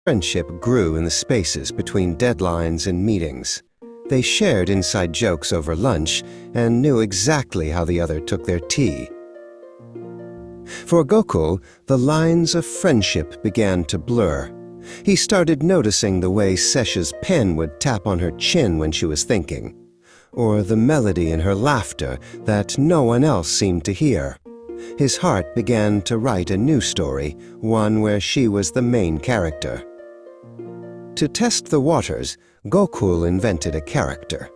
friendship grew in the spaces between deadlines and meetings. They shared inside jokes over lunch and knew exactly how the other took their tea. For Gokul, the lines of friendship began to blur. He started noticing the way Sesha's pen would tap on her chin when she was thinking, or the melody in her laughter that no one else seemed to hear. His heart began to write a new story, one where she was the main character. To test the waters, Gokul invented a character.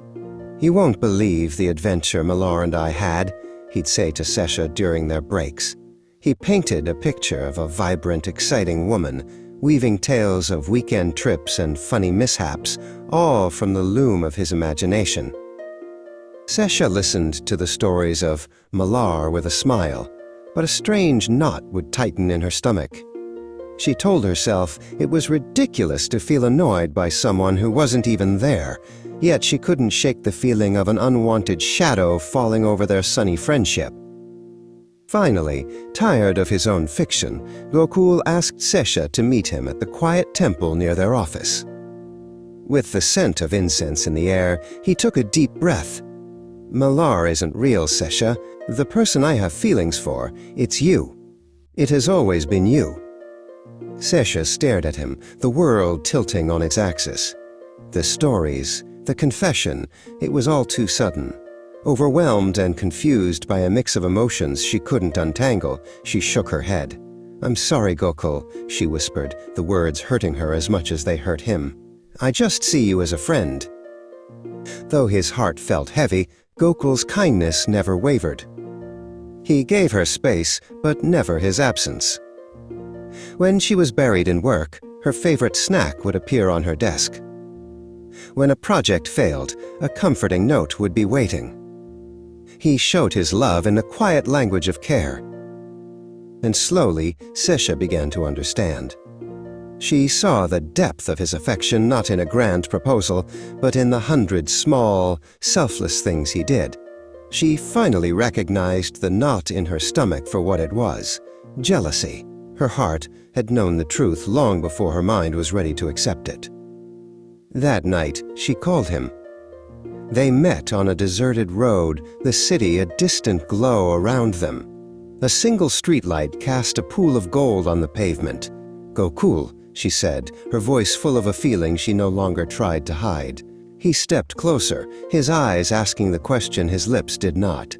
"You won't believe the adventure Malar and I had," he'd say to Sesha during their breaks. He painted a picture of a vibrant, exciting woman, weaving tales of weekend trips and funny mishaps, all from the loom of his imagination. Sesha listened to the stories of Malar with a smile, but a strange knot would tighten in her stomach. She told herself it was ridiculous to feel annoyed by someone who wasn't even there, yet she couldn't shake the feeling of an unwanted shadow falling over their sunny friendship. Finally, tired of his own fiction, Gokul asked Sesha to meet him at the quiet temple near their office. With the scent of incense in the air, he took a deep breath. "Malar isn't real, Sesha. The person I have feelings for, it's you. It has always been you." Sesha stared at him, the world tilting on its axis. The stories, the confession, it was all too sudden. Overwhelmed and confused by a mix of emotions she couldn't untangle, she shook her head. "I'm sorry, Gokul," she whispered, the words hurting her as much as they hurt him. "I just see you as a friend." Though his heart felt heavy, Gokul's kindness never wavered. He gave her space, but never his absence. When she was buried in work, her favorite snack would appear on her desk. When a project failed, a comforting note would be waiting. He showed his love in a quiet language of care. And slowly, Sesha began to understand. She saw the depth of his affection not in a grand proposal, but in the 100 small, selfless things he did. She finally recognized the knot in her stomach for what it was: jealousy. Her heart had known the truth long before her mind was ready to accept it. That night, she called him. They met on a deserted road, the city a distant glow around them. A single streetlight cast a pool of gold on the pavement. "Gokul," she said, her voice full of a feeling she no longer tried to hide. He stepped closer, his eyes asking the question his lips did not.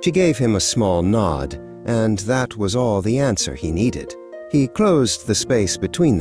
She gave him a small nod, and that was all the answer he needed. He closed the space between them.